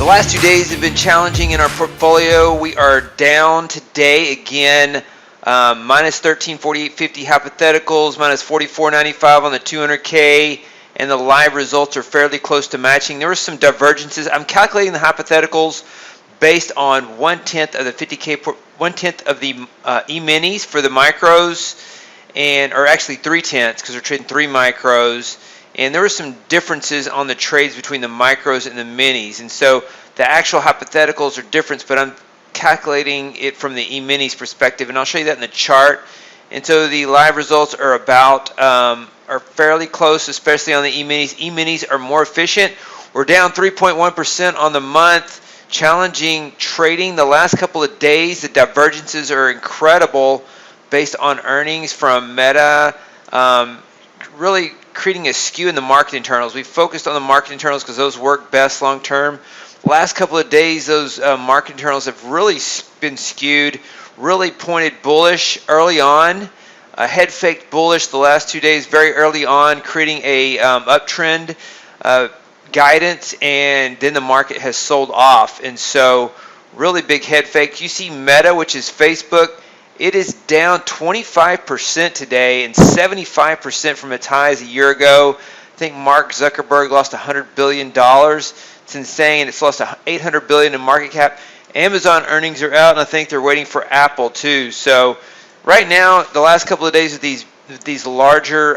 last 2 days have been challenging in our portfolio. We are down today again, minus 1348.50 hypotheticals, minus 44.95 on the 200K, and the live results are fairly close to matching. There were some divergences. I'm calculating the hypotheticals based on 1/10 of the 50K, 1/10 of the E-minis for the micros, or actually 3/10 because we're trading 3 micros. And there were some differences on the trades between the micros and the minis. And so the actual hypotheticals are different, but I'm calculating it from the E-minis perspective. And I'll show you that in the chart. And so the live results are are fairly close, especially on the E-minis. E-minis are more efficient. We're down 3.1% on the month. Challenging trading the last couple of days. The divergences are incredible based on earnings from Meta. Really creating a skew in the market internals. We focused on the market internals because those work best long term. Last couple of days, those market internals have really been skewed, really pointed bullish early on, head faked bullish the last 2 days very early on, creating a uptrend guidance, and then the market has sold off. And so really big head fake. You see Meta, which is Facebook, it is down 25% today and 75% from its highs a year ago. I think Mark Zuckerberg lost $100 billion. It's insane. It's lost $800 billion in market cap. Amazon earnings are out, and I think they're waiting for Apple too. So right now, the last couple of days of these larger,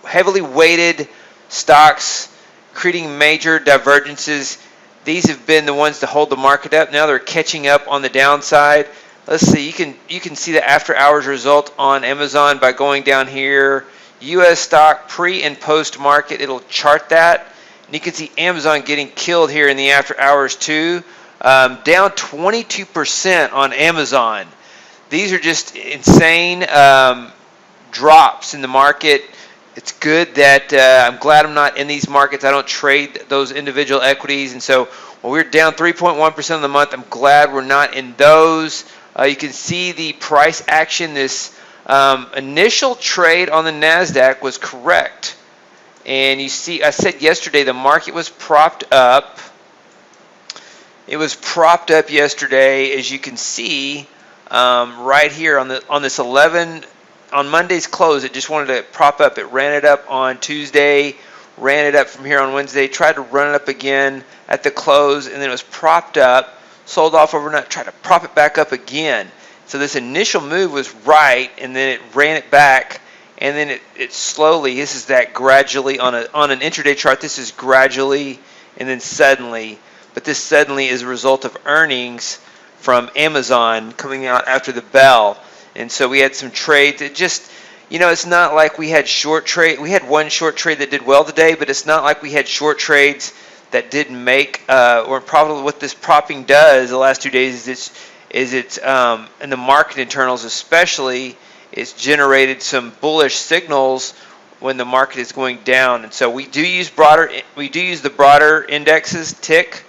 heavily weighted stocks creating major divergences, these have been the ones to hold the market up. Now they're catching up on the downside. Let's see, you can see the after hours result on Amazon by going down here. US stock pre and post market, it'll chart that. And you can see Amazon getting killed here in the after hours too. Down 22% on Amazon. These are just insane drops in the market. It's good that I'm glad I'm not in these markets. I don't trade those individual equities. And so when we're down 3.1% of the month, I'm glad we're not in those. You can see the price action. This initial trade on the NASDAQ was correct. And you see, I said yesterday the market was propped up. It was propped up yesterday, as you can see, right here on this 11 on Monday's close. It just wanted to prop up. It ran it up on Tuesday, ran it up from here on Wednesday, tried to run it up again at the close, and then it was propped up. Sold off overnight, tried to prop it back up again. So this initial move was right, and then it ran it back, and then it slowly, this is that gradually on an intraday chart, this is gradually and then suddenly. But this suddenly is a result of earnings from Amazon coming out after the bell. And so we had some trades. It just, it's not like we had short trade. We had one short trade that did well today, but it's not like we had short trades that didn't make, or probably what this propping does the last 2 days is it's in the market internals especially, it's generated some bullish signals when the market is going down. And so we do use the broader indexes tick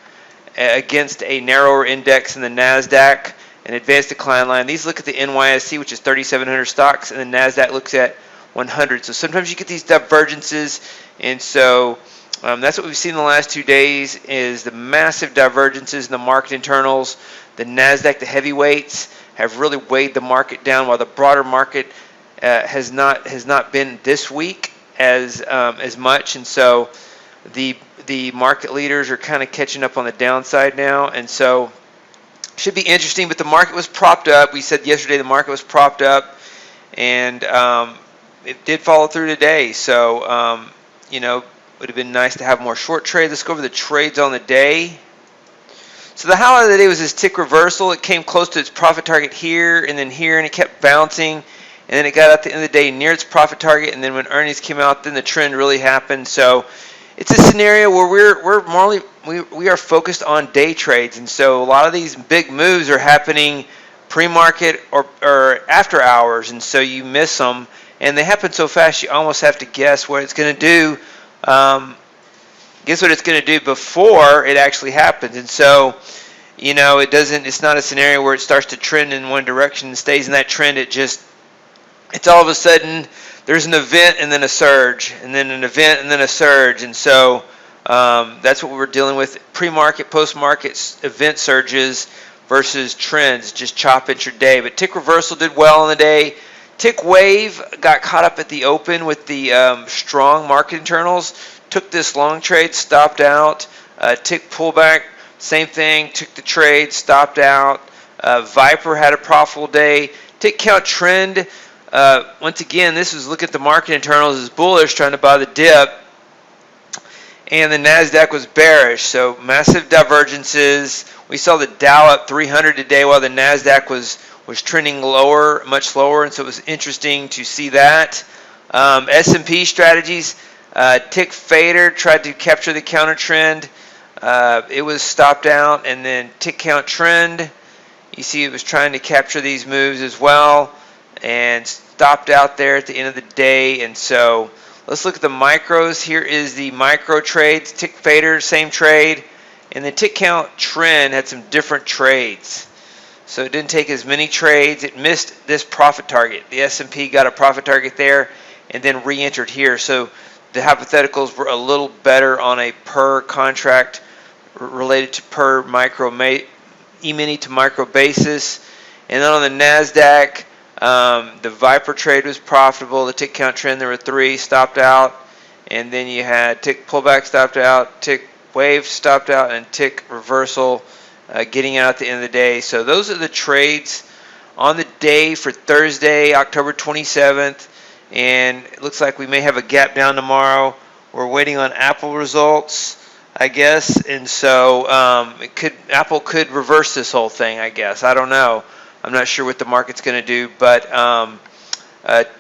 against a narrower index in the NASDAQ, an advanced decline line. These look at the NYSE, which is 3,700 stocks, and the NASDAQ looks at 100. So sometimes you get these divergences, and so that's what we've seen in the last 2 days is the massive divergences in the market internals. The NASDAQ, the heavyweights, have really weighed the market down, while the broader market has not been this week as much. And so the market leaders are kind of catching up on the downside now, and so should be interesting. But the market was propped up. We said yesterday the market was propped up, and it did follow through today. So would have been nice to have more short trades. Let's go over the trades on the day. So the highlight of the day was this tick reversal. It came close to its profit target here and then here, and it kept bouncing. And then it got at the end of the day near its profit target. And then when earnings came out, then the trend really happened. So it's a scenario where we are focused on day trades. And so a lot of these big moves are happening pre-market or after hours. And so you miss them. And they happen so fast you almost have to guess what it's going to do. Guess what it's going to do before it actually happens. And so, it's not a scenario where it starts to trend in one direction and stays in that trend. It's all of a sudden there's an event and then a surge, and then an event and then a surge. And so That's what we were dealing with: pre-market, post-market event surges versus trends, just chop intraday. But tick reversal did well on the day. Tick wave got caught up at the open with the strong market internals, took this long trade, stopped out. Tick pullback, same thing, took the trade, stopped out. Viper had a profitable day. Tick count trend, once again, this is look at the market internals as bullish, trying to buy the dip. And the NASDAQ was bearish, so massive divergences. We saw the Dow up 300 today while the NASDAQ was trending lower, much lower, and so it was interesting to see that. S&P strategies, tick fader tried to capture the counter trend. It was stopped out, and then tick count trend, you see it was trying to capture these moves as well and stopped out there at the end of the day. And so let's look at the micros. Here is the micro trades. Tick fader, same trade. And the tick count trend had some different trades. So it didn't take as many trades. It missed this profit target. The S&P got a profit target there and then re-entered here. So the hypotheticals were a little better on a per contract related to per micro E-mini to micro basis. And then on the NASDAQ, the Viper trade was profitable. The tick count trend, there were 3, stopped out. And then you had tick pullback, stopped out, tick wave, stopped out, and tick reversal getting out at the end of the day. So those are the trades on the day for Thursday, October 27th. And it looks like we may have a gap down tomorrow. We're waiting on Apple results, I guess. And so Apple could reverse this whole thing, I guess. I don't know. I'm not sure what the market's going to do, but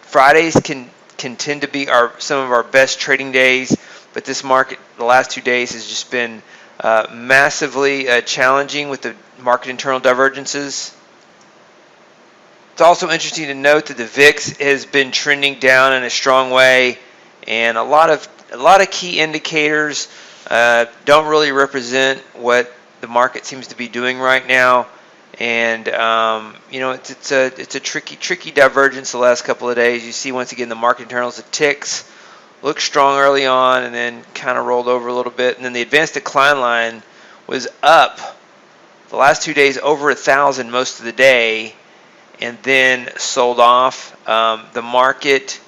Fridays can tend to be some of our best trading days. But this market, the last 2 days, has just been massively challenging with the market internal divergences. It's also interesting to note that the VIX has been trending down in a strong way, and a lot of key indicators don't really represent what the market seems to be doing right now. And it's a tricky divergence the last couple of days. You see once again the market internals, the ticks looked strong early on and then kind of rolled over a little bit, and then the advanced decline line was up the last 2 days over 1,000 most of the day, and then sold off. The market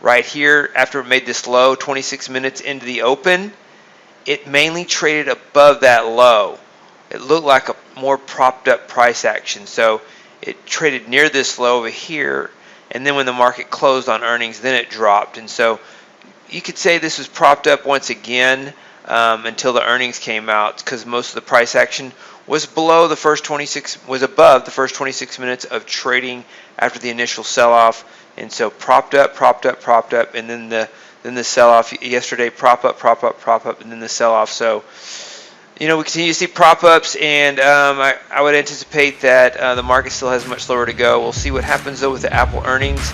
right here, after it made this low 26 minutes into the open, it mainly traded above that low. It looked like a more propped up price action. So it traded near this low over here, and then when the market closed on earnings, then it dropped. And so you could say this was propped up once again until the earnings came out, because most of the price action was above the first 26 minutes of trading after the initial sell-off. And so propped up, and then the sell-off yesterday, prop up, and then the sell-off. So we continue to see prop-ups, and I would anticipate that the market still has much lower to go. We'll see what happens, though, with the Apple earnings.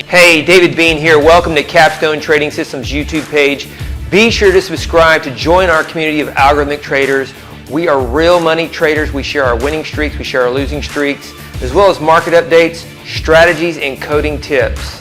Hey, David Bean here. Welcome to Capstone Trading Systems YouTube page. Be sure to subscribe to join our community of algorithmic traders. We are real money traders. We share our winning streaks, we share our losing streaks, as well as market updates, strategies, and coding tips.